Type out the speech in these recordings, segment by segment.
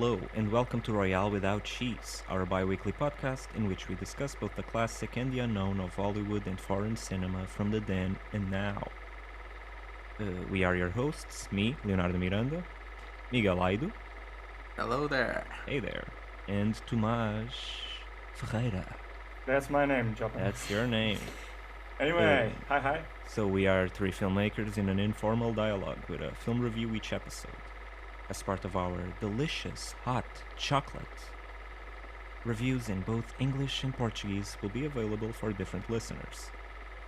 Hello, and welcome to Royale Without Cheese, our bi weekly podcast in which we discuss both the classic and the unknown of Hollywood and foreign cinema from the then and now. We are your hosts, me, Leonardo Miranda, Miguel Aido, Hello there. hey there, and Tomás Ferreira. That's my name, Job. That's your name. Anyway, hi. So we are three filmmakers in an informal dialogue with a film review each episode. As part of our delicious hot chocolate. Reviews in both English and Portuguese will be available for different listeners.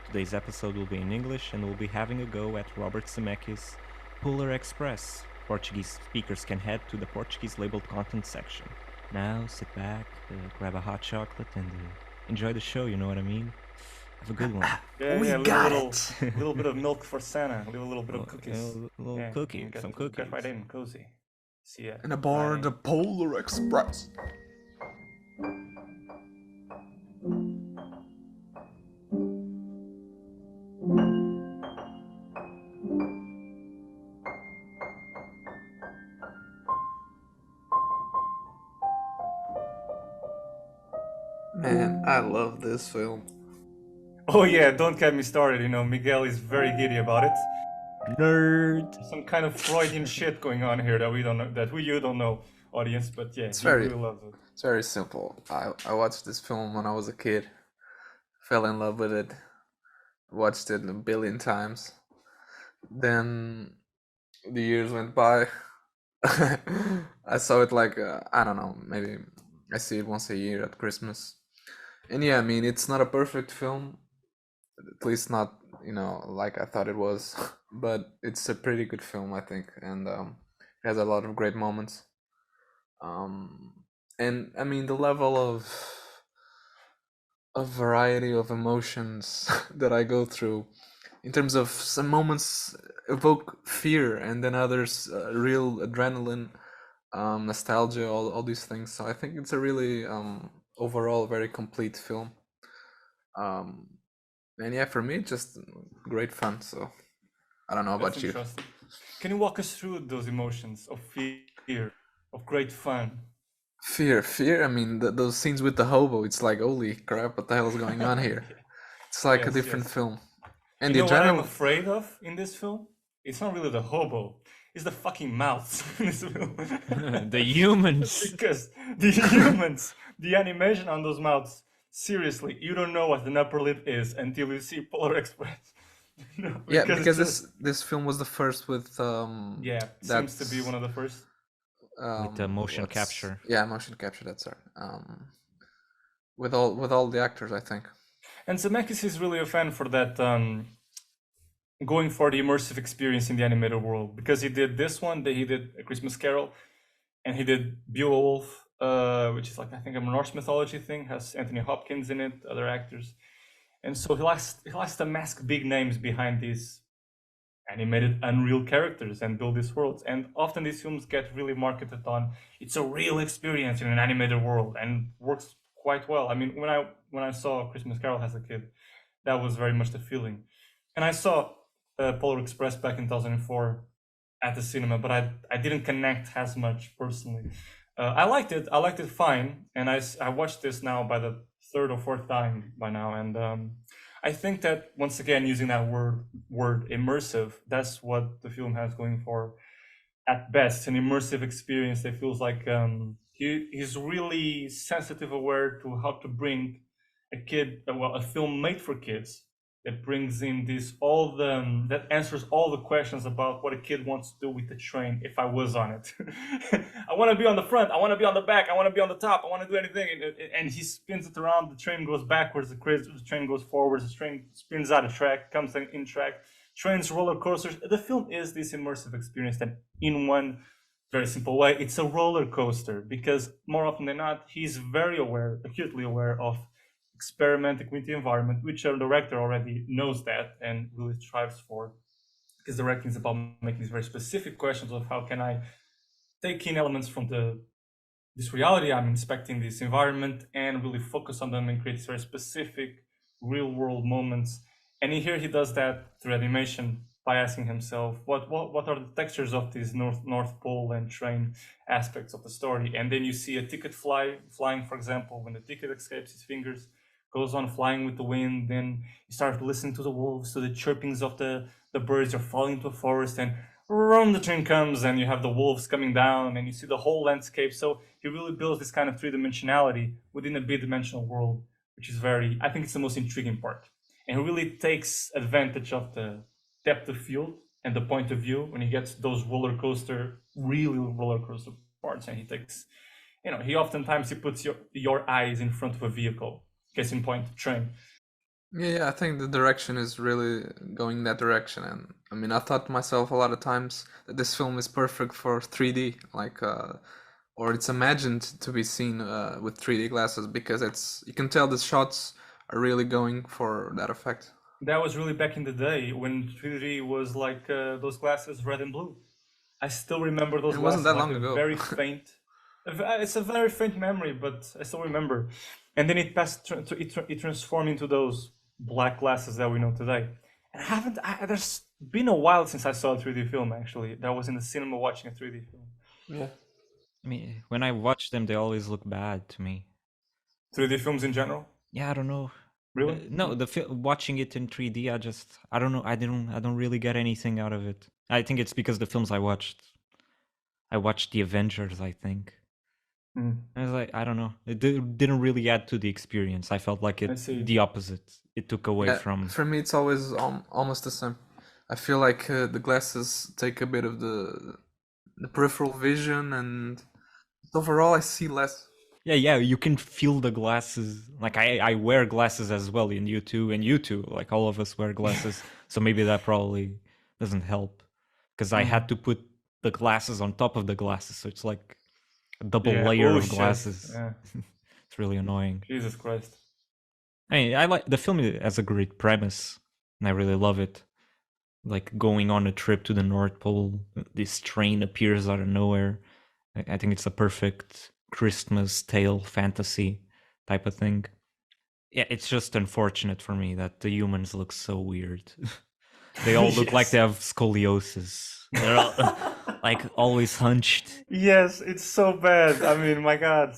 Today's episode will be in English and we'll be having a go at Robert Zemeckis' Polar Express. Portuguese speakers can head to the Portuguese labeled content section. Now sit back, grab a hot chocolate and enjoy the show, you know what I mean? Have a good one. Yeah, got a little bit of milk for Santa, a little bit of cookies. Cookie, some cookies. Get right in, cozy. See ya. And aboard the Polar Express. Man, I love this film. Oh yeah, don't get me started. You know, Miguel is very giddy about it. Nerd. Some kind of Freudian shit going on here that we don't know, you don't know, audience. But yeah, he really loves it. It's very simple. I watched this film when I was a kid. Fell in love with it. Watched it a billion times. Then the years went by. I saw it like I don't know, maybe I see it once a year at Christmas. And yeah, I mean, it's not a perfect film, at least not, like I thought it was, but it's a pretty good film, I think, and it has a lot of great moments. And I mean, the level of variety of emotions that I go through, in terms of some moments evoke fear, and then others real adrenaline, nostalgia, all these things. So I think it's a really overall very complete film. And yeah, for me, just great fun. So I don't know about That's you. interesting. Can you walk us through those emotions of fear, of great fun? Fear. I mean, those scenes with the hobo. It's like, holy crap, what the hell is going on here? It's like a different film. And you the know what I'm adrenaline. afraid of in this film? It's not really the hobo. It's the fucking mouths in this film. The humans. Because the humans, the animation on those mouths, seriously, you don't know what an upper lip is until you see Polar Express. Yeah, because this film was the first with seems to be one of the first. With the motion capture. Yeah, motion capture. That's right. With all the actors, I think. And Zemeckis is really a fan for that. Going for the immersive experience in the animated world, because he did this one, he did A Christmas Carol, and he did Beowulf, which is like, I think, a Norse mythology thing, has Anthony Hopkins in it, other actors, and so he likes to mask big names behind these animated unreal characters and build these worlds. And often these films get really marketed on it's a real experience in an animated world, and works quite well. I mean, when I saw Christmas Carol as a kid, that was very much the feeling. And I saw Polar Express back in 2004 at the cinema, but I didn't connect as much personally. I liked it fine, and I watched this now by the third or fourth time by now, and I think that once again, using that word immersive, that's what the film has going for at best, an immersive experience that feels like he's really sensitive, aware to how to bring a film made for kids that brings in that answers all the questions about what a kid wants to do with the train. If I was on it, I want to be on the front, I want to be on the back, I want to be on the top, I want to do anything. And he spins it around. The train goes backwards, the train goes forwards, the train spins out of track, comes in track. Trains, roller coasters. The film is this immersive experience that, in one very simple way, it's a roller coaster, because more often than not, he's very acutely aware of experimenting with the environment, which our director already knows that and really strives for, because directing is about making these very specific questions of how can I take in elements from this reality I'm inspecting, this environment, and really focus on them and create very specific real world moments. And here he does that through animation by asking himself what are the textures of these North Pole and train aspects of the story. And then you see a ticket flying, for example, when the ticket escapes his fingers, goes on flying with the wind. Then you start listening to the wolves, to the chirpings of the birds. You're falling into a forest, and the train comes, and you have the wolves coming down, and you see the whole landscape. So he really builds this kind of three-dimensionality within a big-dimensional world, which is I think it's the most intriguing part. And he really takes advantage of the depth of field and the point of view when he gets those really roller coaster parts. And he takes, he oftentimes puts your eyes in front of a vehicle, case in point, train. Yeah, I think the direction is really going that direction. And I mean, I thought to myself a lot of times that this film is perfect for 3D, or it's imagined to be seen with 3D glasses, because you can tell the shots are really going for that effect. That was really back in the day when 3D was like those glasses, red and blue. I still remember those It glasses. wasn't that long ago. Very faint. It's a very faint memory, but I still remember. And then it it transformed into those black glasses that we know today. And there's been a while since I saw a 3D film, actually. That was in the cinema watching a 3D film. Yeah. I mean, when I watch them, they always look bad to me. 3D films in general? Yeah, I don't know. Really? No, watching it in 3D, I don't know. I don't really get anything out of it. I think it's because the films I watched the Avengers, I think. I was like, I don't know. It didn't really add to the experience. I felt like the opposite. It took away from. For me, it's always almost the same. I feel like the glasses take a bit of the peripheral vision, and overall, I see less. Yeah, you can feel the glasses. Like I wear glasses as well, and you too. Like all of us wear glasses, so maybe that probably doesn't help. Because I had to put the glasses on top of the glasses, so it's like a double layer of glasses. Yeah. It's really annoying. Jesus Christ. I mean, I like the film has a great premise, and I really love it. Like going on a trip to the North Pole, this train appears out of nowhere. I think it's a perfect Christmas tale fantasy type of thing. Yeah, it's just unfortunate for me that the humans look so weird. They all look like they have scoliosis. They're all, like always hunched. Yes, it's so bad. I mean, my God.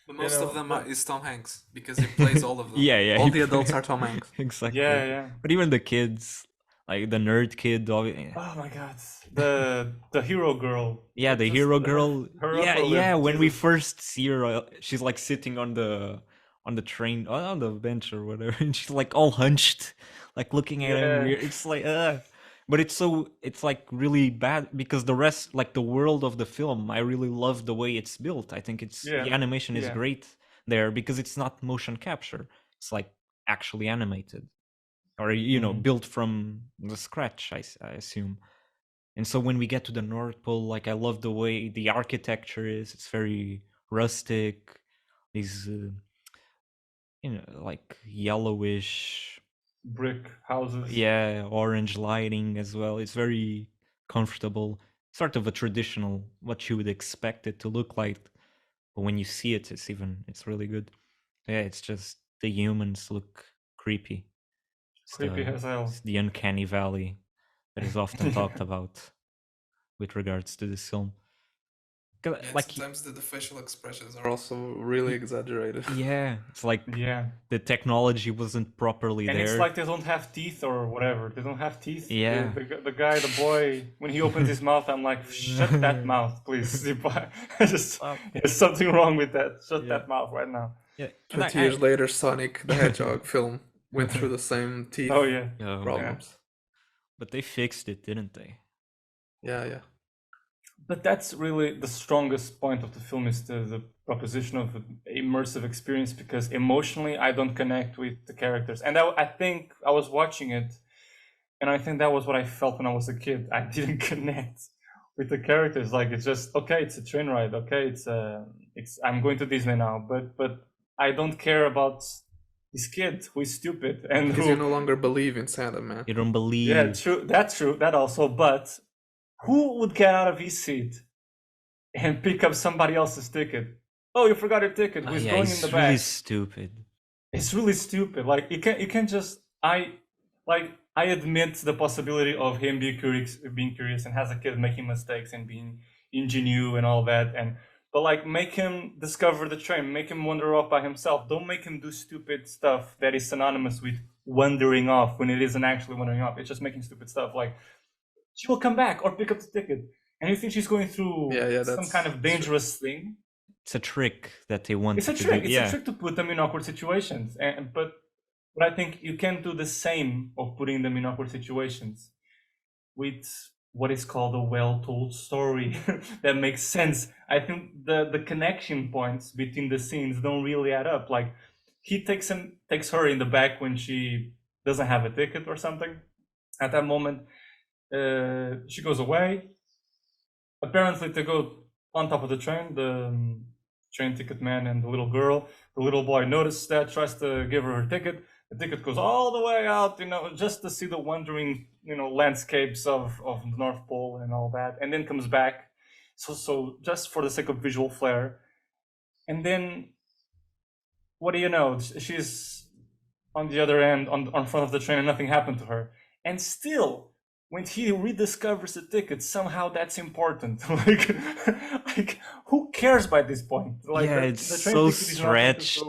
But most of them is Tom Hanks, because he plays all of them. Yeah. All the adults are Tom Hanks. Exactly. Yeah. But even the kids, like the nerd kid. Oh my God, the hero girl. Yeah, the hero girl. Yeah. When we first see her, she's like sitting on the train, on the bench or whatever, and she's like all hunched, like looking at him weird. It's like, but it's like really bad because the rest, like the world of the film, I really love the way it's built. I think the animation is great there because it's not motion capture. It's like actually animated, or built from the scratch, I assume. And so when we get to the North Pole, like I love the way the architecture is. It's very rustic. These like yellowish brick houses. Yeah, orange lighting as well. It's very comfortable. Sort of a traditional, what you would expect it to look like. But when you see it, it's really good. Yeah, it's just the humans look creepy. Creepy as hell. It's the uncanny valley that is often talked about with regards to this film. Like sometimes the facial expressions are also really exaggerated. Yeah, it's like the technology wasn't properly there. And it's like they don't have teeth or whatever. They don't have teeth. Yeah. The guy, the boy, when he opens his mouth, I'm like, shut that mouth, please. There's something wrong with that. Shut that mouth right now. Yeah. 20 years later, Sonic the Hedgehog film went through the same teeth problems. But they fixed it, didn't they? Yeah. But that's really the strongest point of the film, is the proposition of an immersive experience, because emotionally I don't connect with the characters. And I think I was watching it, and I think that was what I felt when I was a kid. I didn't connect with the characters. Like, it's just, okay, it's a train ride. Okay, I'm going to Disney now, but I don't care about this kid who is stupid. And because you no longer believe in Santa, man. You don't believe. Yeah, true. That's true. That also, but who would get out of his seat and pick up somebody else's ticket? Oh, you forgot your ticket. Who's going in the back? It's really stupid. It's really stupid. Like, you can just, I admit the possibility of him being curious and as a kid making mistakes and being ingenuine and all that, but like make him discover the train, make him wander off by himself. Don't make him do stupid stuff that is synonymous with wandering off when it isn't actually wandering off. It's just making stupid stuff like she will come back or pick up the ticket, and you think she's going through some kind of dangerous thing. It's a trick that they want. It's a trick. It's a trick to put them in awkward situations, but I think you can do the same of putting them in awkward situations with what is called a well-told story that makes sense. I think the connection points between the scenes don't really add up. Like he takes her in the back when she doesn't have a ticket or something. At that moment, she goes away. Apparently, to go on top of the train, the train ticket man and the little girl. The little boy notices that, tries to give her ticket. The ticket goes all the way out, just to see the wandering, landscapes of the North Pole and all that, and then comes back. So just for the sake of visual flair. And then, what do you know? She's on the other end, on front of the train, and nothing happened to her. And still, when he rediscovers the ticket, somehow that's important. like who cares by this point? Like, yeah, it's so stretched.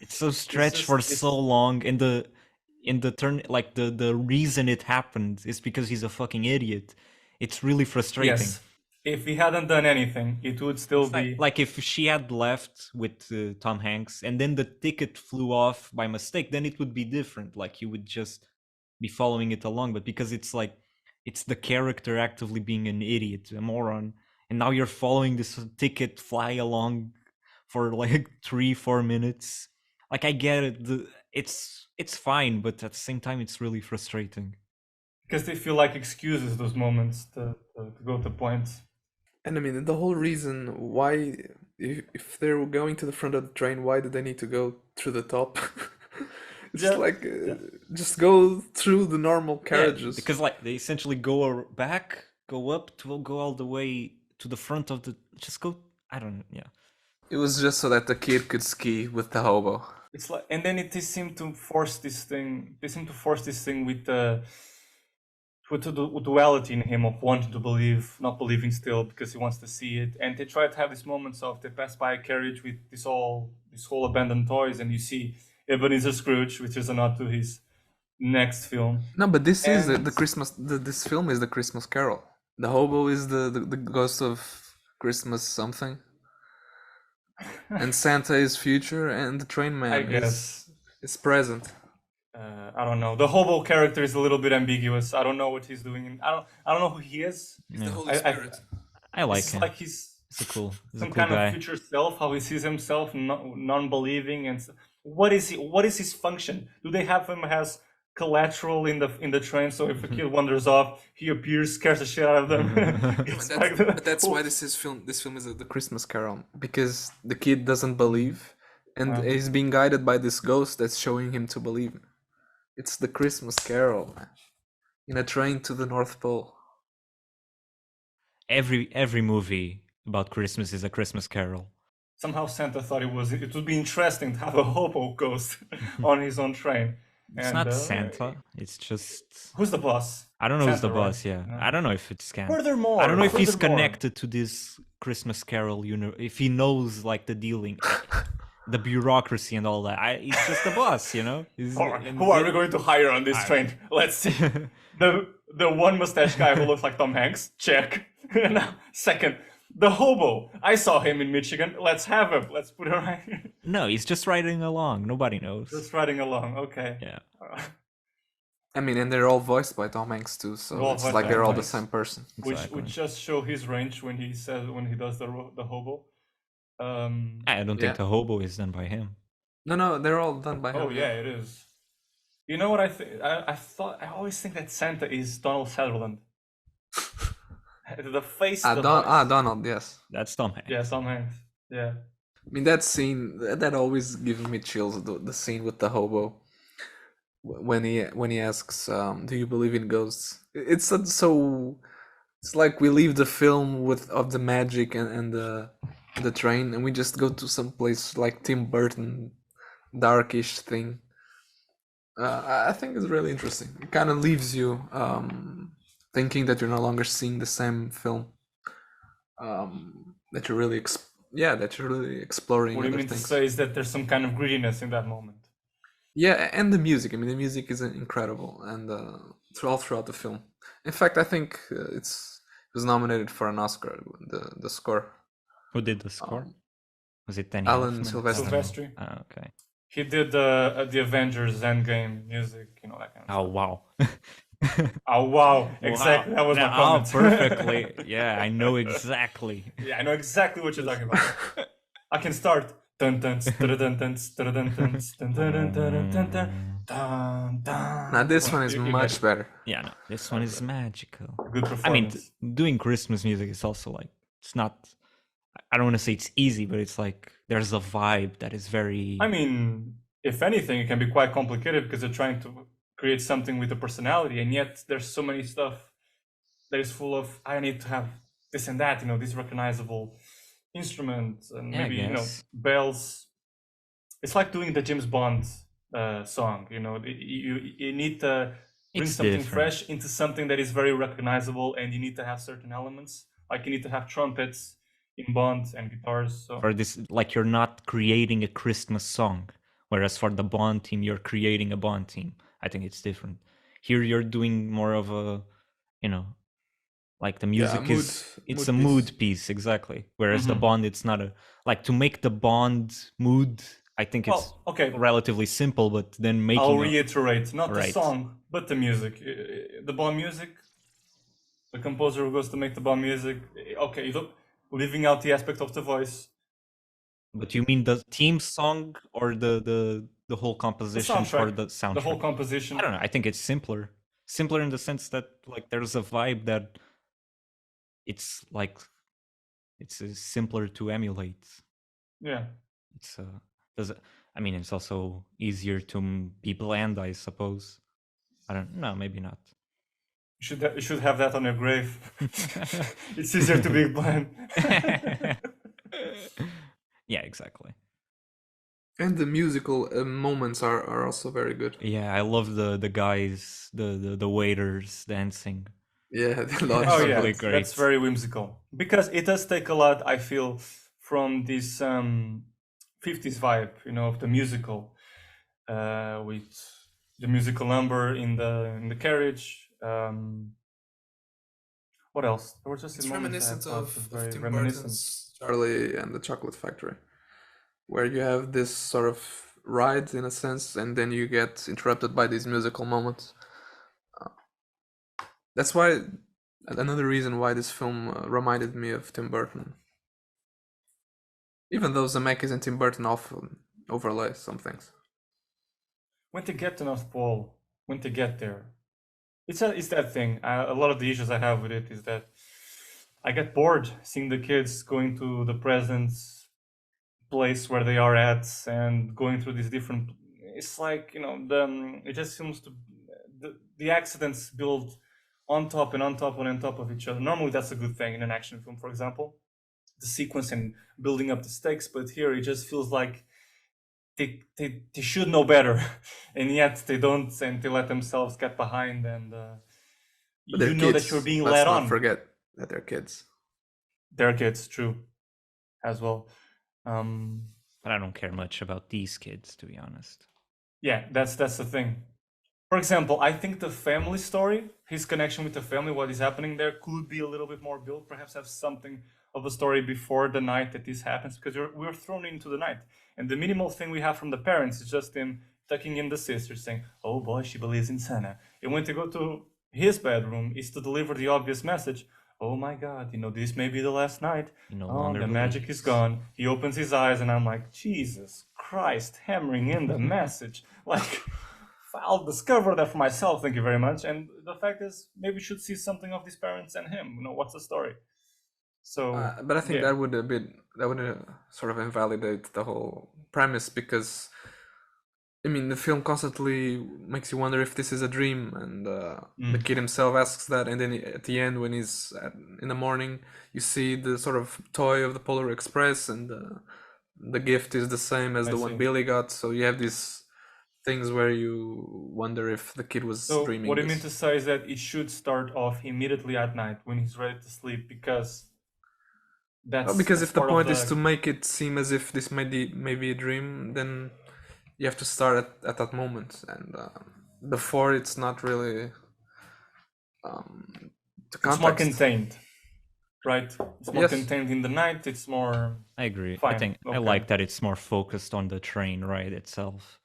It's so stretched for so long, and the turn, like the reason it happened is because he's a fucking idiot. It's really frustrating. Yes. If he hadn't done anything, it would still be like if she had left with Tom Hanks and then the ticket flew off by mistake, then it would be different. Like you would just be following it along, but because it's like it's the character actively being an idiot, a moron, and now you're following this ticket fly along for like 3-4 minutes. Like I get it, it's fine, but at the same time it's really frustrating because they feel like excuses, those moments to go to points. And I mean, the whole reason why, if they're going to the front of the train, why do they need to go through the top? Just go through the normal carriages. Because like they essentially go back, go up, to go all the way to the front of the. Just go. I don't know. Yeah. It was just so that the kid could ski with the hobo. It's like, and then they seem to force this thing. They seem to force this thing with the duality in him of wanting to believe, not believing still because he wants to see it. And they try to have these moments of they pass by a carriage with this whole abandoned toys, and you see Ebenezer Scrooge, which is a nod to his next film. No, but this is the Christmas. This film is the Christmas Carol. The hobo is the ghost of Christmas something, and Santa is future, and the train man is present. I don't know. The hobo character is a little bit ambiguous. I don't know what he's doing. I don't know who he is. He's the Holy Spirit. I like him. Like he's some kind guy. of future self. How he sees himself, non-believing, and what is he? What is his function? Do they have him as collateral in the train? So if a kid wanders off, he appears, scares the shit out of them. But that's why this film is the Christmas Carol, because the kid doesn't believe, and he's being guided by this ghost that's showing him to believe. It's the Christmas Carol, man. In a train to the North Pole. Every movie about Christmas is a Christmas Carol. Somehow Santa thought it would be interesting to have a hobo ghost on his own train. It's not Santa. It's just who's the boss? I don't know Santa, who's the boss. right? Yeah, I don't know if it's Santa. Furthermore, I don't know if he's connected to this Christmas Carol. If he knows like the dealing. The bureaucracy and all that. It's just the boss, Who are we going to hire on this train? Let's see. The one mustache guy who looks like Tom Hanks. Check. Second, the hobo. I saw him in Michigan. Let's have him. Let's put him right here. No, he's just riding along. Nobody knows. Just riding along. Okay. Yeah. I mean, and they're all voiced by Tom Hanks too, so it's like they're all the same person. Exactly. Which just show his range when he does the hobo. I don't think the hobo is done by him. No, they're all done by him. Oh yeah, it is. You know what I think? I always think that Santa is Donald Sutherland. The face. Donald. Yes. That's Tom Hanks. Yeah, Tom Hanks. Yeah. I mean, that scene that always gives me chills. The scene with the hobo when he asks, "Do you believe in ghosts?" It's so. It's like we leave the film of the magic and the train, and we just go to some place like Tim Burton, darkish thing. I think it's really interesting. It kind of leaves you thinking that you're no longer seeing the same film. That you're really, that you're really exploring What do you other mean to things. say is that there's some kind of greediness in that moment? Yeah, and the music. I mean, the music is incredible, and all throughout the film. In fact, I think it was nominated for an Oscar. The score. Who did the score? Was it Danny Alan Elfman? Silvestri. I don't know. Silvestri. Ah, okay. He did the Avengers Endgame music, that kind of Oh stuff. wow. Oh wow! Exactly. Wow. That was my Oh, comment. perfectly. Yeah, I know exactly. Yeah, I know exactly what you're talking about. I can start. Dun dun dun dun dun dun dun dun dun dun dun dun dun. Now this Well, one is you get much it. better. Yeah, no, this one is magical. Good I mean, performance. doing Christmas music is also like, it's not, I don't want to say it's easy, but it's like, there's a vibe that is very, I mean, if anything, it can be quite complicated because they're trying to create something with a personality, and yet there's so many stuff that is full of I need to have this and that, this recognizable instrument and Yeah, I maybe guess. bells. It's like doing the James Bond song. You need to bring It's something different. fresh into something that is very recognizable, and you need to have certain elements. Like you need to have trumpets in Bond and guitars. So For this, like, you're not creating a Christmas song, whereas for the Bond team, you're creating a Bond team. I think it's different. Here, you're doing more of a, like the music it's a mood piece, exactly. Whereas the Bond, it's not a, like, to make the Bond mood, I think it's okay. relatively simple, but then making I'll reiterate, not the Right. song, but the music. The Bond music, the composer who goes to make the Bond music, okay, leaving out the aspect of the voice. But you mean the theme song or the whole composition for soundtrack, the soundtrack? The whole composition. I don't know. I think it's simpler. Simpler in the sense that, like, there's a vibe that it's like, it's simpler to emulate. Yeah. It's does it, I mean, it's also easier to be bland, I suppose. I don't know, maybe not. You should have that on your grave. It's easier to be blind. Yeah, exactly. And the musical moments are also very good. Yeah, I love the guys, the waiters dancing. Yeah, Oh yeah, really great. that's very whimsical. Because it does take a lot, I feel, from this 50s vibe, of the musical, with the musical number in the carriage. What else? There was just It's a moment that I reminiscent thought of was very Tim reminiscent. Burton's Charlie and the Chocolate Factory, where you have this sort of ride in a sense, and then you get interrupted by these musical moments. That's why another reason why this film reminded me of Tim Burton. Even though Zemeckis and Tim Burton often overlay some things. When to get to North Pole, when to get there. It's that thing. A lot of the issues I have with it is that I get bored seeing the kids going to the present's place where they are at and going through these different. It's like it just seems to the accidents build on top and on top and on top of each other. Normally, that's a good thing in an action film, for example, the sequence and building up the stakes. But here, it just feels like they should know better, and yet they don't, and they let themselves get behind, and But you they're know kids. that you're being Let's led not on. forget that they're kids. They're kids, true, as well. But I don't care much about these kids, to be honest. Yeah, that's the thing. For example, I think the family story, his connection with the family, what is happening there, could be a little bit more built. Perhaps have something of a story before the night that this happens, because we're thrown into the night, and the minimal thing we have from the parents is just him tucking in the sister, saying, "Oh boy, she believes in Santa." And when they go to his bedroom, is to deliver the obvious message. Oh my God, this may be the last night. No Oh, longer the magic believes. is gone. He opens his eyes, and I'm like, Jesus Christ, hammering in the message. Like, I'll discover that for myself. Thank you very much. And the fact is, maybe we should see something of these parents and him. What's the story? So, But I think yeah. that would sort of invalidate the whole premise, because I mean the film constantly makes you wonder if this is a dream, and the kid himself asks that, and then at the end, when he's in the morning, you see the sort of toy of the Polar Express, and the gift is the same as I the one see. Billy got. So you have this things where you wonder if the kid was So dreaming. what I mean this. to say is that it should start off immediately at night when he's ready to sleep, because Because if the part point of is to make it seem as if this may be a dream, then you have to start at that moment, and before it's not really the it's more context. contained, right? It's more Yes. contained in the night. It's more. I agree. Fine. I think I Okay. like that it's more focused on the train ride itself.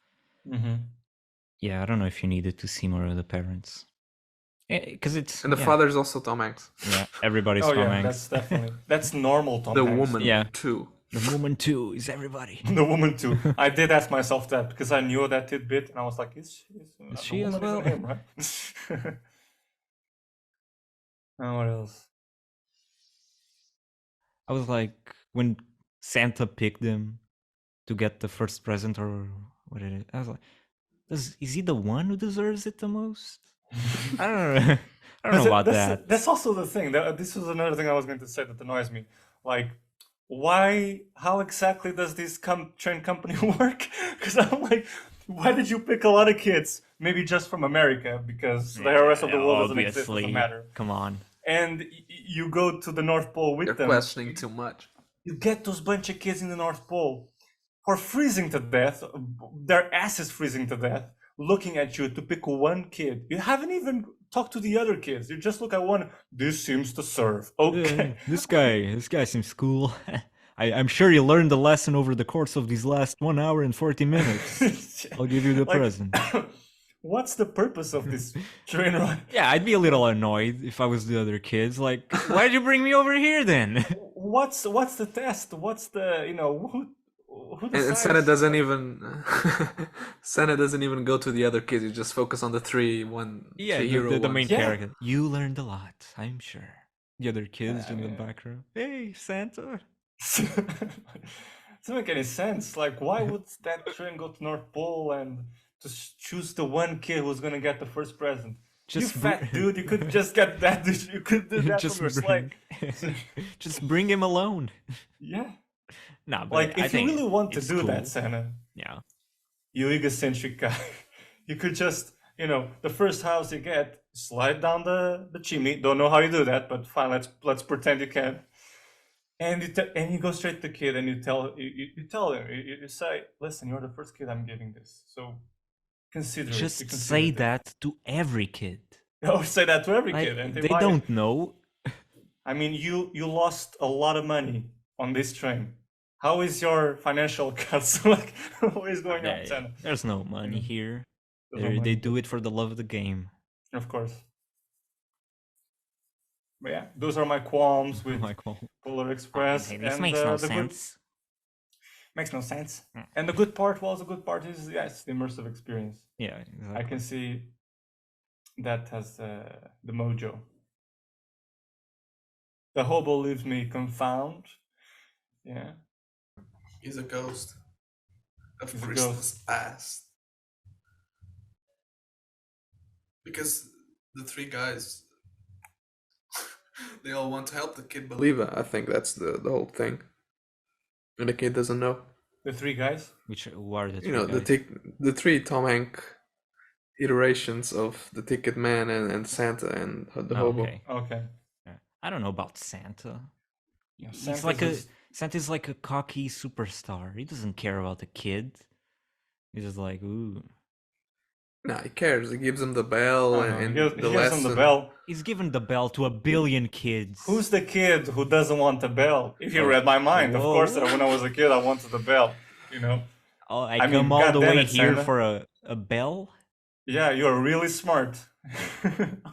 Mm-hmm. Yeah, I don't know if you needed to see more of the parents. Because it's... And the yeah, father's also Tom Hanks. Yeah, everybody's Oh Tom yeah, Hanks. that's definitely that's normal. Tom The Hanks. woman, Yeah. too. The woman too is everybody. The woman too. I did ask myself that because I knew that tidbit, and I was like, "Is she the as woman well?" isn't him, right?" What else? I was like, when Santa picked him to get the first present, or what did it? I was like, is he the one who deserves it the most? I don't know. I don't know about that. That's also the thing. This was another thing I was going to say that annoys me. Like, why? How exactly does this train company work? Because I'm like, why did you pick a lot of kids? Maybe just from America, because the rest of the world doesn't exist. Doesn't Obviously. matter. Come on. And you go to the North Pole with You're them. questioning too much. You get those bunch of kids in the North Pole who are freezing to death, their asses freezing to death, looking at you to pick one kid. You haven't even talked to the other kids. You just look at one. This seems to serve. Okay. This guy seems cool. I'm sure you learned the lesson over the course of these last 1 hour and 40 minutes. I'll give you the Like, present. What's the purpose of this train ride? Yeah, I'd be a little annoyed if I was the other kids. Like, why'd you bring me over here then? What's the test? What's the who decides? And Santa doesn't even Santa doesn't even go to the other kids. You just focus on the three hero the main ones. Yeah. character. You learned a lot, I'm sure. The other kids in the Yeah. back row. Hey, Santa. Doesn't make any sense. Like, why would that train go to North Pole and just choose the one kid who's gonna get the first present? Just You fat dude, you could just get that. You could do that just from your sleigh. just bring him alone. Yeah. Nah, but Like, I if you think really want to it's do cool. that, Santa, Yeah. you egocentric guy, you could just, the first house you get, slide down the chimney. Don't know how you do that, but fine. Let's pretend you can. And you go straight to the kid and you tell him, you say, listen, you're the first kid I'm giving this, so consider it. Just You consider say it. that to every kid. Or say that to every Like, kid, and they might. don't know. I mean, you lost a lot of money on this train. How is your financial cuts? Like, what is going on, Santa? There's no money Yeah. here. There's no money. They do it for the love of the game. Of course. But yeah, those are my qualms with Like, well, Polar Express. hey, this and, makes no the good- sense. Makes no sense. Mm. And the good part is, yes, the immersive experience. Yeah, exactly. I can see that has the mojo. The hobo leaves me confound. Yeah. He's a ghost of He's a Christmas ghost. past. Because the three guys, they all want to help the kid believe it. I think that's the whole thing. And the kid doesn't know. The three guys. Who are the three The guys? the three Tom Hanks iterations of the Ticket Man and Santa and the hobo. Okay. Okay. Yeah. I don't know about Santa. Yeah, Santa's like a cocky superstar. He doesn't care about the kid. He's just like, ooh. Nah, he cares. He gives him the bell and he the gives lesson. them the bell. He's given the bell to 1 billion kids. Who's the kid who doesn't want the bell? If you read my mind, of Whoa. course, when I was a kid, I wanted the bell. Oh, I mean, come all the goddamn way it, here Santa. for a bell? Yeah, you're really smart.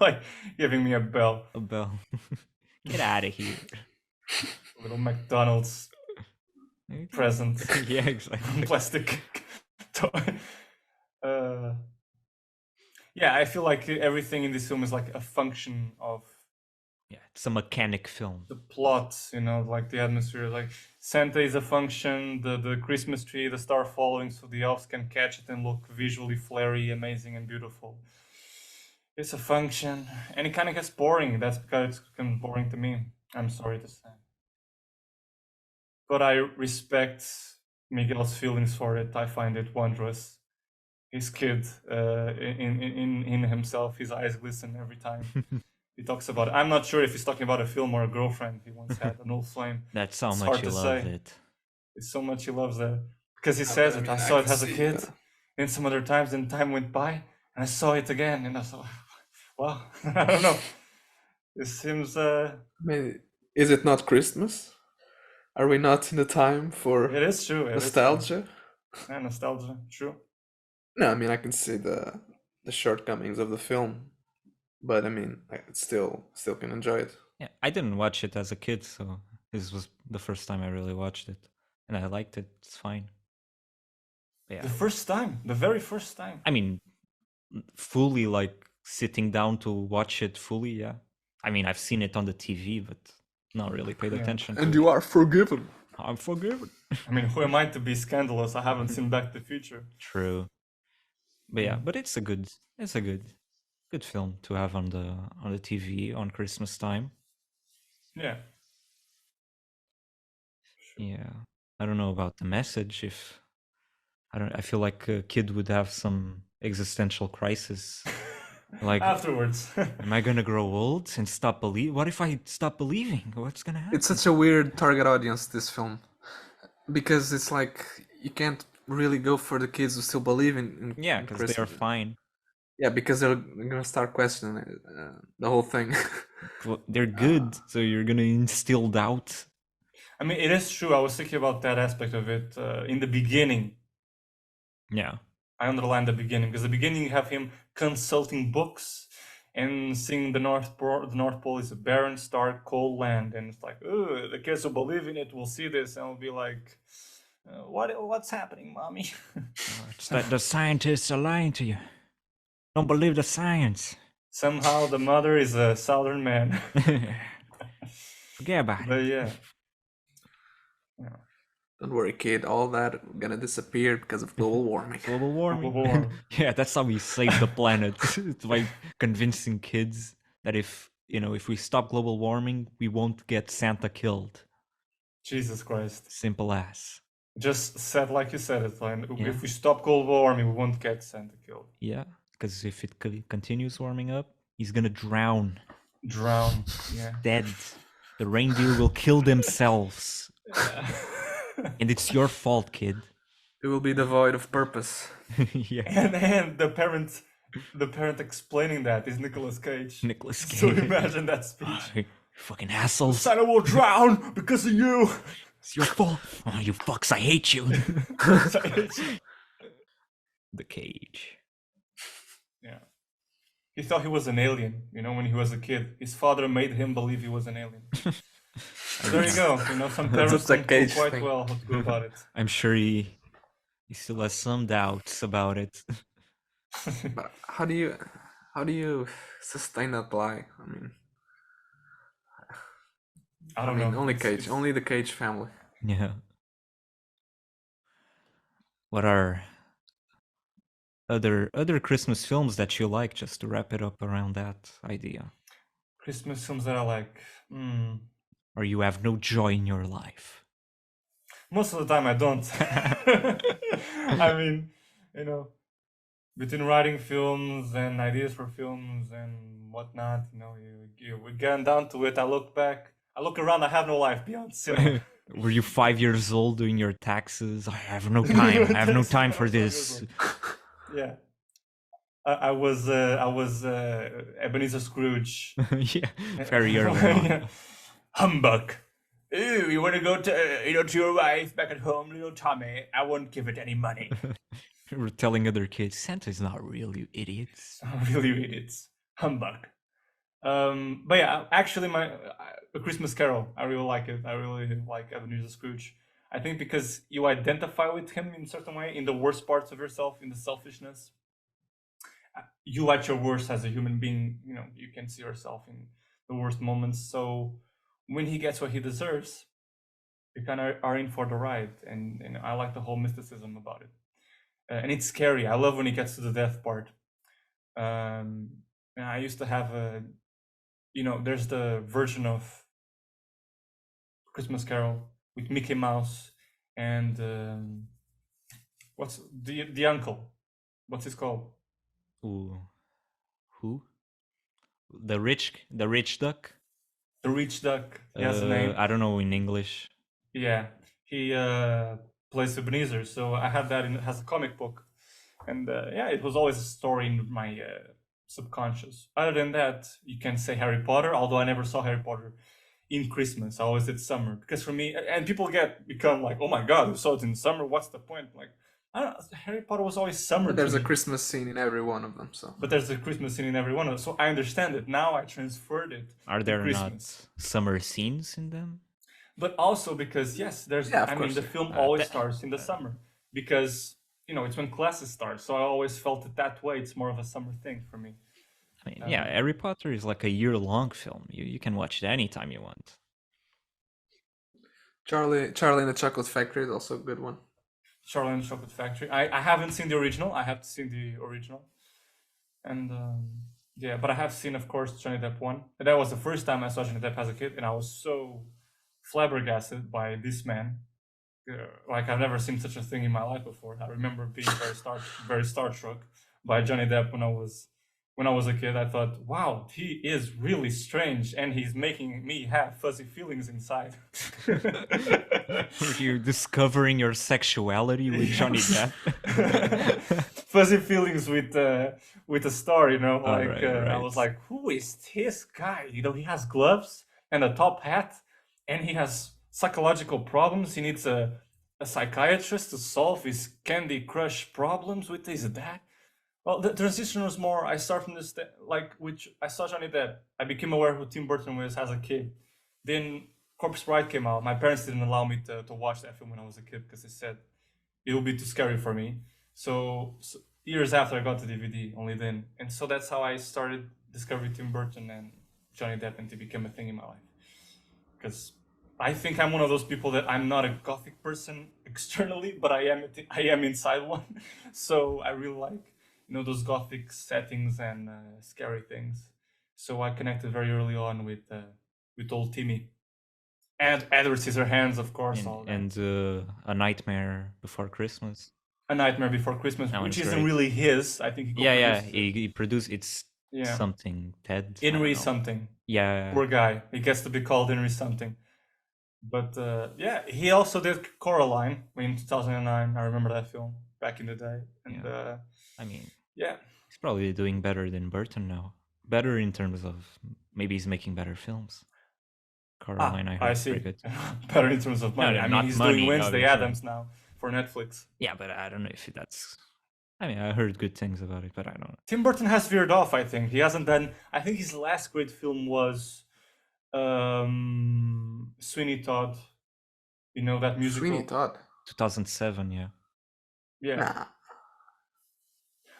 Like, giving me a bell. A bell. Get out of here. Little McDonald's present. Yeah, exactly. Plastic toy. Yeah, I feel like everything in this film is like a function of Yeah, it's a mechanic film. the plot, like the atmosphere. Like, Santa is a function, the Christmas tree, the star following, so the elves can catch it and look visually flary, amazing, and beautiful. It's a function, and it kind of gets boring. That's because it's become boring to me. I'm sorry to say. But I respect Miguel's feelings for it. I find it wondrous. his kid in himself. His eyes glisten every time he talks about it. I'm not sure if he's talking about a film or a girlfriend he once had, an old flame. That's how It's much hard you to love say. it. It's so much he loves that because he I says it. mean, I I saw it can as a see kid, that. and some other times, and time went by, and I saw it again, and I thought, wow, I don't know. It seems I mean, is it not Christmas? Are we not in the time for it is true. It is true. nostalgia? Yeah, nostalgia, true. No, I mean I can see the shortcomings of the film, but I mean I still can enjoy it. Yeah, I didn't watch it as a kid, so this was the first time I really watched it, and I liked it. It's fine. Yeah, The first time, the very first time. I mean, fully like sitting down to watch it fully. Yeah, I mean, I've seen it on the TV, but not really paid Yeah. attention And to you it. are forgiven. I'm forgiven. I mean, who am I to be scandalous? I haven't seen Back to the Future. True, but yeah, but it's a good film to have on the TV on Christmas time. Yeah. Yeah, I don't know about the message. If I feel like a kid would have some existential crisis. Like, Afterwards. am I gonna grow old and stop believe? What if I stop believing? What's gonna happen? It's such a weird target audience, this film, because it's like you can't really go for the kids who still believe Yeah, in because they are Christmas. fine. Yeah, because they're gonna start questioning the whole thing. They're good, so you're gonna instill doubt. I mean, it is true. I was thinking about that aspect of it in the beginning. Yeah, I underlined the beginning because the beginning you have him consulting books and seeing the North Pole is a barren, stark, cold land, and it's like, oh, the kids who believe in it will see this and will be like, what's happening, mommy? it's that the scientists are lying to you. Don't believe the science. Somehow the mother is a southern man. Forget about it. But yeah. Don't worry, kid. All that gonna disappear because of global warming. Global warming. Global warming. Yeah, that's how we save the planet. It's by convincing kids that if we stop global warming, we won't get Santa killed. Jesus Christ. Simple as. Just said like you said it. Like, Yeah. if we stop global warming, we won't get Santa killed. Yeah, because if it continues warming up, he's gonna drown. Drown. Yeah. Dead. The reindeer will kill themselves. And it's your fault, kid. It will be devoid of purpose. Yeah. And the parent explaining that is Nicolas Cage. Nicolas Cage. So imagine that speech. You fucking assholes. Santa will drown because of you. It's your fault. Oh, you fucks, I hate you. The Cage. Yeah. He thought he was an alien, when he was a kid. His father made him believe he was an alien. So there you go. Some parents That's a don't know Cage quite thing. well how to go about it. I'm sure he still has some doubts about it. But how do you sustain that lie? I don't know. Only Cage, only the Cage family. Yeah. What are other Christmas films that you like, just to wrap it up around that idea? Christmas films that I like. Or you have no joy in your life? Most of the time I don't. I mean, between writing films and ideas for films and whatnot, we get down to it. I look around, I have no life beyond cinema. Were you 5 years old doing your taxes? I have no time. I have no time for this. Yeah. I was Ebenezer Scrooge. Yeah, very early on. Yeah. Humbug. Ooh, you want to go to your wife back at home, little Tommy? I won't give it any money. We're telling other kids, Santa's not real, you idiots. Really idiots. Humbug. But yeah, actually, A Christmas Carol, I really like it. I really like Ebenezer Scrooge. I think because you identify with him in a certain way, in the worst parts of yourself, in the selfishness. You at your worst as a human being, you can see yourself in the worst moments. So when he gets what he deserves, you kind of are in for the ride. And I like the whole mysticism about it. And it's scary. I love when he gets to the death part. And I used to have there's the version of Christmas Carol with Mickey Mouse and what's the uncle? What's this called? Ooh, who? The rich duck? The Rich Duck. He has a name. I don't know in English. Yeah, he plays Ebenezer. So I had that in has a comic book, and yeah, it was always a story in my subconscious. Other than that, you can say Harry Potter. Although I never saw Harry Potter in Christmas. I always did summer because for me, and people become like, oh my god, you saw it in summer. What's the point? Like, I don't know. Harry Potter was always summer. But there's to a me. Christmas scene in every one of them, so. But there's a Christmas scene in every one of them, so I understand it. Now I transferred it Are to there Christmas. not summer scenes in them? But also because yes, there's. Yeah, of I mean, course. the film always that- starts in the summer because it's when classes start. So I always felt it that way. It's more of a summer thing for me. I mean, yeah, Harry Potter is like a year-long film. You can watch it anytime you want. Charlie and the Chocolate Factory is also a good one. Charlie and the Chocolate Factory. I haven't seen the original. I have to see the original. And yeah, but I have seen, of course, Johnny Depp one. And that was the first time I saw Johnny Depp as a kid, and I was so flabbergasted by this man. Like I've never seen such a thing in my life before. I remember being very starstruck by Johnny Depp when I was a kid. I thought, wow, he is really strange, and he's making me have fuzzy feelings inside. Were you discovering your sexuality with Johnny Depp? Fuzzy feelings with a star, like right, I was like, who is this guy? He has gloves and a top hat, and he has psychological problems. He needs a psychiatrist to solve his Candy Crush problems with his dad. Well, the transition was more. I started understand, which I saw Johnny Depp. I became aware who Tim Burton was as a kid. Then Corpse Bride came out. My parents didn't allow me to watch that film when I was a kid because they said it would be too scary for me. So years after I got the DVD, only then, and so that's how I started discovering Tim Burton and Johnny Depp, and it became a thing in my life. Because I think I'm one of those people that I'm not a gothic person externally, but I am inside one. So I really like those gothic settings and scary things. So I connected very early on with old Timmy and Edward Scissorhands, of course, and A Nightmare Before Christmas. A Nightmare Before Christmas, That which one's isn't great. really his. I think he co-produced it. He produced it's Yeah. something Ted. I don't Henry know. something. Yeah, Poor guy. He gets to be called Henry something. But yeah, he also did Coraline in 2009. I remember that film back in the day. And I mean, yeah, he's probably doing better than Burton now. Better in terms of maybe he's making better films. Coraline, I heard, I is see. pretty good. Better in terms of money. No, I mean, not he's money, doing Wednesday obviously. Addams now for Netflix. Yeah, but I don't know if that's. I mean, I heard good things about it, but I don't know. Tim Burton has veered off, I think. He hasn't done. I think his last great film was Sweeney Todd. You know that musical? Sweeney Todd. 2007, yeah. Yeah. Nah.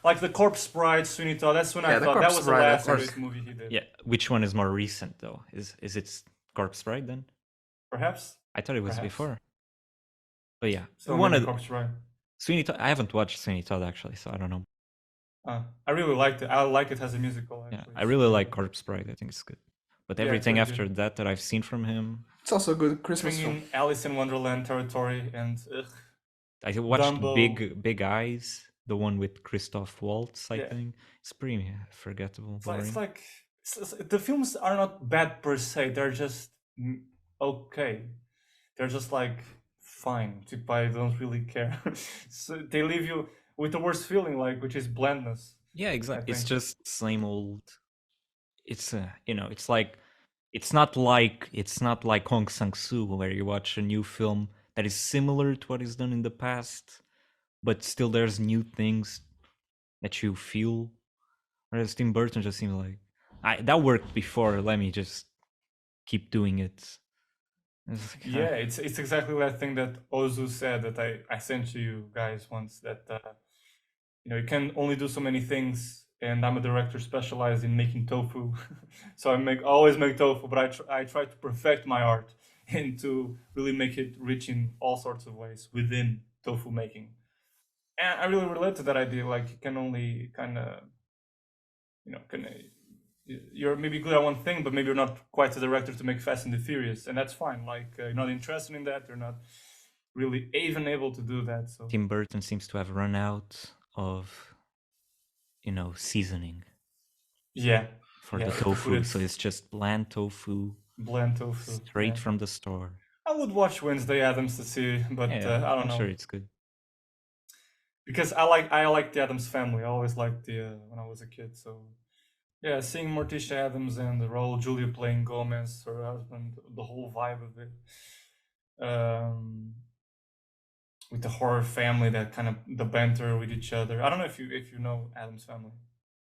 Like The Corpse Bride, Sweeney Todd. That's when I Yeah, The thought that Corpse was the Bride, of last course. great movie he did. Yeah, which one is more recent though? Is it Corpse Bride then? Perhaps. I thought it was Perhaps. before. But yeah, So one maybe of Corpse Bride. Sweeney Todd. I haven't watched Sweeney Todd actually, so I don't know. I really liked it. I like it as a musical. Actually. Yeah, I really like Corpse Bride. I think it's good. But Yeah, it's everything very after that I've seen from him, It's also a good Christmas film. bringing Alice in Wonderland territory and I watched Dumbo. Big Eyes, the one with Christoph Waltz. I Yeah. think it's pretty forgettable. it's boring. like the films are not bad per se. They're just okay. They're just like fine. I don't really care. So they leave you with the worst feeling, which is blandness. Yeah, exactly. It's think. just same old. It's it's like it's not like Hong Sang-soo where you watch a new film that is similar to what is done in the past, but still there's new things that you feel. Whereas Tim Burton just seems like that worked before. Let me just keep doing it. It's like, Yeah, it's exactly that thing that Ozu said that I sent to you guys once, that you can only do so many things, and I'm a director specialized in making tofu. So I always make tofu, but I try to perfect my art and to really make it rich in all sorts of ways within tofu making. And I really relate to that idea. Like, you can only kind of, you're maybe good at one thing, but maybe you're not quite the director to make Fast and the Furious, and that's fine. Like, you're not interested in that. You're not really even able to do that. So Tim Burton seems to have run out of seasoning Yeah, for yeah, the to put tofu. it So it's just bland tofu bland tofu. straight Yeah, from the store. I would watch Wednesday Addams to see, but Yeah, I don't I'm know sure it's good. because I like the Addams family. I always liked the when I was a kid. So yeah, seeing Morticia Addams and Raul Julia playing Gomez, her husband, the whole vibe of it. With the horror family, that kind of the banter with each other. I don't know if you know Adam's family.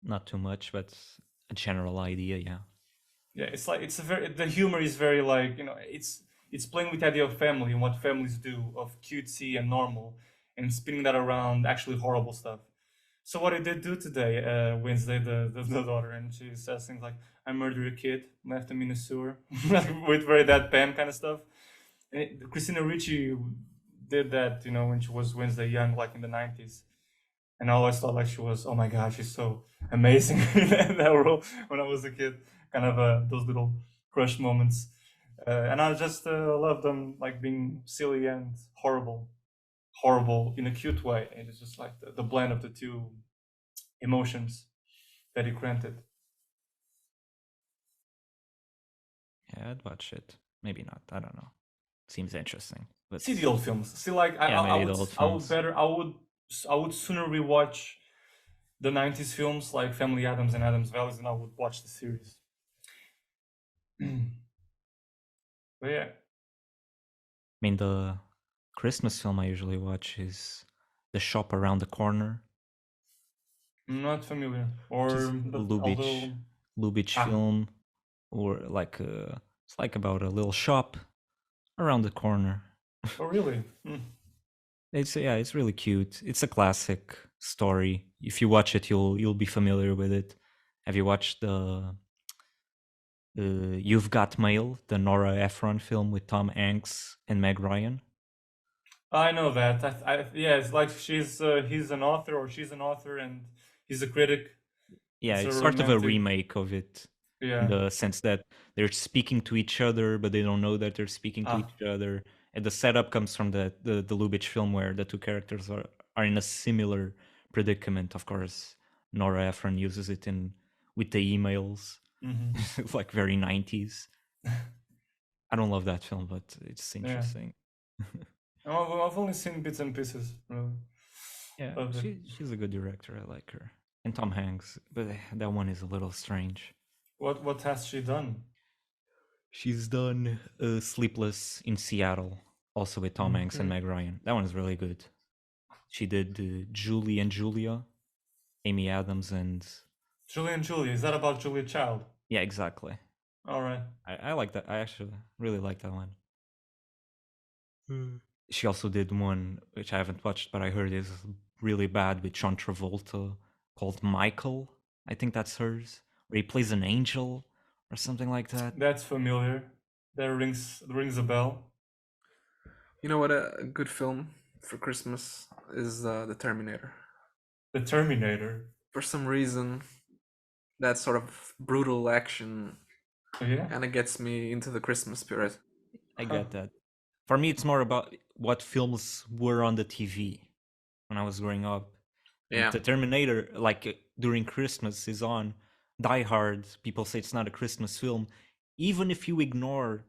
Not too much, but a general idea, yeah. Yeah, it's like it's a very the humor is very like it's playing with the idea of family and what families do of cutesy and normal and spinning that around actually horrible stuff. So what I did do today, Wednesday, the daughter, and she says things like, "I murdered a kid, left him in a sewer," with very deadpan kind of stuff. And Christina Ricci did that, when she was Wednesday Young, like in the '90s. And I always thought like she was, oh my god, she's so amazing in that role when I was a kid. Kind of those little crush moments, and I just love them like being silly and horrible in a cute way. And it's just like the blend of the two emotions that he granted. Yeah, I'd watch it. Maybe not. I don't know. Seems interesting. But See the old films. See, like yeah, maybe the old I would films. better I would sooner rewatch the '90s films like Family Adams and Adams Valleys than I would watch the series. But yeah. I mean, the Christmas film I usually watch is The Shop Around the Corner, Not familiar. which Or is but Lubitsch although Lubitsch ah film, or like it's like about a little shop around the corner. oh really? Hmm. It's really cute. It's a classic story. If you watch it, you'll be familiar with it. Have you watched the You've Got Mail, the Norah Ephron film with Tom Hanks and Meg Ryan? I know that. Yeah, it's like he's an author or she's an author and he's a critic. Yeah, It's a it's sort of a romantic. remake of it in Yeah. the sense that they're speaking to each other, but they don't know that they're speaking to Ah. each other. And the setup comes from the Lubitsch film where the two characters are in a similar predicament. Of course, Nora Ephron uses it in with the emails. Hmm. It's like very 90s. I don't love that film, but it's Yeah. interesting. I've only seen bits and pieces, really, Yeah, of it. she's a good director. I like her. And Tom Hanks, but that one is a little strange. What has she done? She's done Sleepless in Seattle, also with Tom Hanks and Okay. Meg Ryan. That one's really good. She did Julie and Julia, Amy Adams, and Julie and Julia. Is that about Julia Child? yeah, exactly. All right. I like that. I actually really like that one. She also did one which I haven't watched, but I heard is really bad with John Travolta called Michael. I think that's hers, where he plays an angel or something like that. That's familiar. That rings a bell. You know what? A good film for Christmas is The Terminator. The Terminator. For some reason, that sort of brutal action Oh, yeah. kind of gets me into the Christmas spirit. I Huh. get that. For me, it's more about what films were on the TV when I was growing up. And Yeah. the Terminator, like during Christmas, is on. Die Hard, people say it's not a Christmas film. Even if you ignore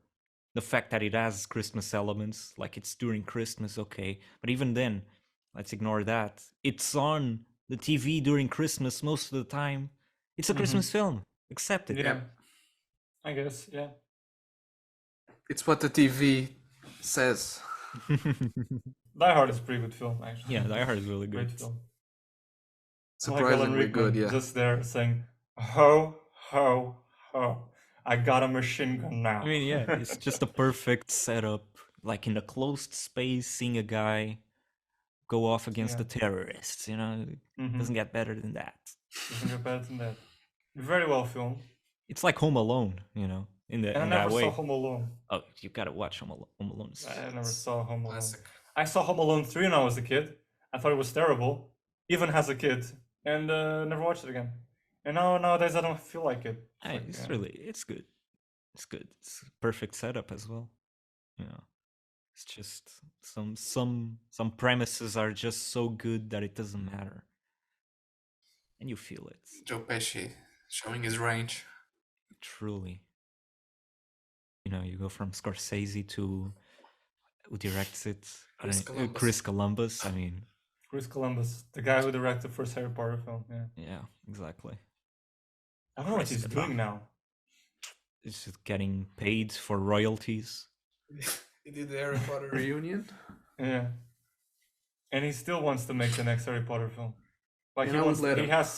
the fact that it has Christmas elements, like it's during Christmas, okay. But even then, let's ignore that. It's on the TV during Christmas most of the time. It's a Christmas film. Accept it. Yeah. Yeah. I guess. Yeah. It's what the TV says. Die Hard is a pretty good film, actually. Yeah, Die Hard is really good. Great film. I like Alan Surprisingly Rickman good, yeah. just there saying, "Ho, ho, ho! I got a machine gun now." I mean, yeah, it's just a perfect setup. Like in a closed space, seeing a guy go off against Yeah. the terrorists. Mhm. Doesn't get better than that. Doesn't get better than that. Very well filmed. It's like Home Alone, in And I that never way. saw Home Alone. Oh, you gotta watch Home Alone. Home Alone. I never saw Home Alone. Classic. I saw Home Alone 3 when I was a kid. I thought it was terrible, even as a kid, and never watched it again. And nowadays I don't feel like it. It's good. It's good. It's a perfect setup as well. It's just some premises are just so good that it doesn't matter. and you feel it. Joe Pesci showing his range. Truly. You know, you go from Scorsese to who directs it? Chris Columbus. Chris Columbus. I mean, Chris Columbus, the guy who directed the first Harry Potter film. yeah, exactly. I don't know what Chris he's doing now. It's just getting paid for royalties. He did the Harry Potter reunion. Yeah, and he still wants to make the next Harry Potter film. Like And I would let he him. has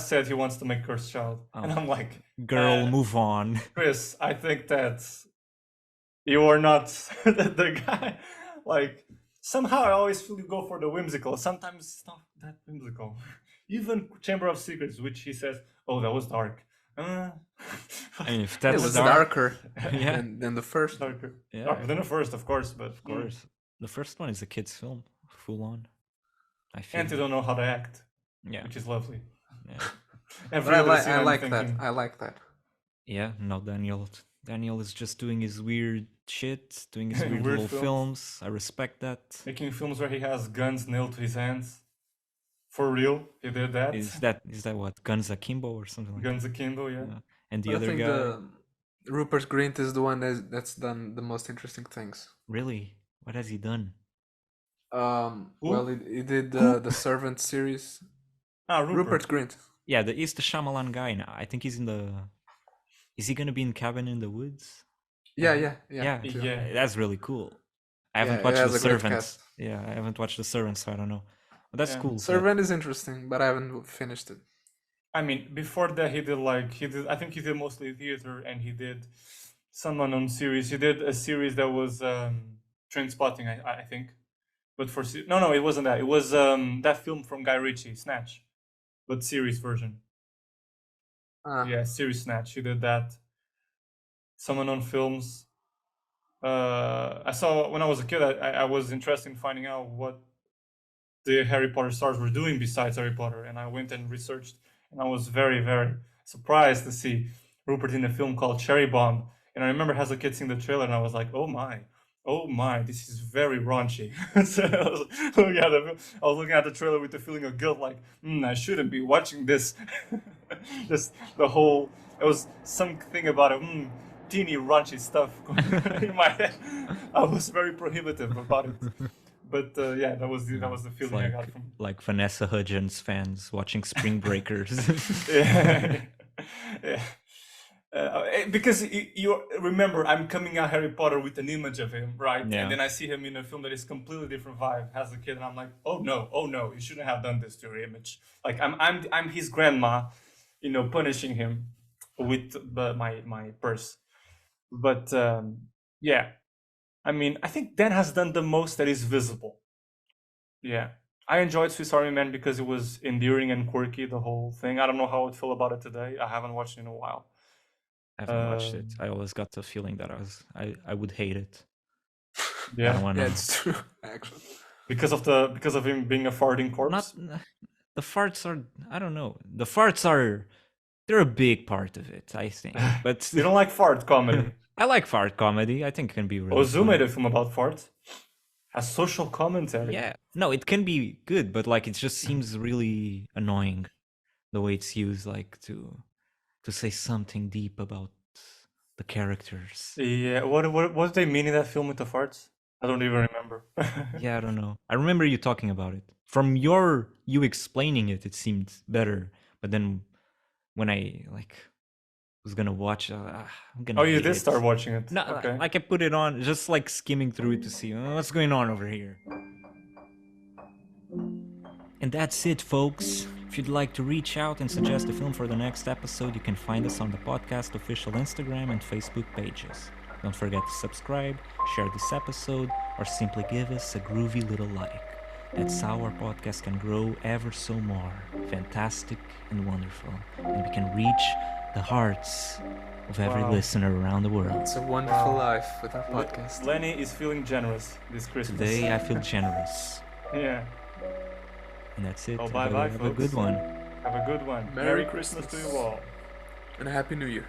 said he wants to make Cursed Child, and I'm like, Girl, move on. Chris, I think that you are not the guy. Like, somehow I always feel you go for the whimsical. Sometimes it's not that whimsical. Even Chamber of Secrets, which he says, "Oh, that was dark." I mean, if It that's was dark, darker yeah, than the first. Darker. yeah, Darker than the first, of course, but of course. The first one is a kid's film, full on. I feel. And they don't know how to act, Yeah, which is lovely. yeah, Every But other scene I I'm like thinking, that. I like that. yeah. No, Daniel is just doing his weird shit, doing his weird Weird little films. I respect that. making films where he has guns nailed to his hands. For real, he did that. Is that what Guns Akimbo or something like Guns Akimbo, yeah. that? And the But I other think guy, Rupert Grint is the one that's done the most interesting things. really, what has he done? Well, he did the Servant series. Ah, Rupert Grint. Yeah, he's the Shyamalan guy now. I think he's in the. Is he gonna be in Cabin in the Woods? Yeah. Yeah. That's really cool. I haven't Yeah, watched it The has a great Servants. cast. Yeah, I haven't watched The Servants, so I don't know. But that's Yeah. cool. Servant is interesting, but I haven't finished it. I mean, before that, he did I think he did mostly theater, and he did some unknown series. He did a series that was Trainspotting, I think. But no, it wasn't that. It was that film from Guy Ritchie, Snatch, but series version. Ah, Yeah, series Snatch. He did that. Some unknown films. I saw when I was a kid. I was interested in finding out what the Harry Potter stars were doing besides Harry Potter, and I went and researched, and I was very, very surprised to see Rupert in a film called Cherry Bomb. And I remember as a kid seeing the trailer, and I was like, oh my, this is very raunchy. So I was looking at the trailer with the feeling of guilt, like, I shouldn't be watching this. Just the whole, it was something about it, teeny raunchy stuff going in my head. I was very prohibitive about it. But yeah, that was the It's feeling I got from. like Vanessa Hudgens fans watching Spring Breakers. Yeah. Yeah. Because you remember, I'm coming at Harry Potter with an image of him, right? Yeah. And then I see him in a film that is completely different vibe as a kid, and I'm like, oh no, you shouldn't have done this to your image. Like I'm his grandma, punishing him with my purse. But yeah, I mean, I think Dan has done the most that is visible. Yeah. I enjoyed Swiss Army Man because it was endearing and quirky, the whole thing. I don't know how I would feel about it today. I haven't watched it in a while. I haven't watched it. I always got the feeling that I would hate it. I Yeah. don't wanna, yeah, it's true. Actually, Because of him being a farting corpse. not the farts are. I don't know. The farts are. They're a big part of it, I think. But You don't like fart comedy. I like fart comedy. I think it can be really. Ozu fun. made a film about farts. Has social commentary. Yeah. No, it can be good, but like it just seems really annoying the way it's used, like to say something deep about the characters. Yeah. What did they mean in that film with the farts? I don't even remember. Yeah, I don't know. I remember you talking about it. From you explaining it, it seemed better. But then when I was gonna watch, I'm gonna. Oh, you hate did it. start watching it. No, Okay. like I put it on, just like skimming through it to see what's going on over here. And that's it, folks. If you'd like to reach out and suggest a film for the next episode, you can find us on the podcast official Instagram and Facebook pages. Don't forget to subscribe, share this episode, or simply give us a groovy little like. That's how our podcast can grow ever so more fantastic and wonderful, and we can reach the hearts of every Wow. listener around the world. it's a wonderful Wow. life with our podcast. Lenny is feeling generous this Christmas. Today I feel generous. Yeah. And that's it. Oh, Have bye-bye, a folks. good one. Have a good one. Merry Merry Christmas to you all. And a happy New Year.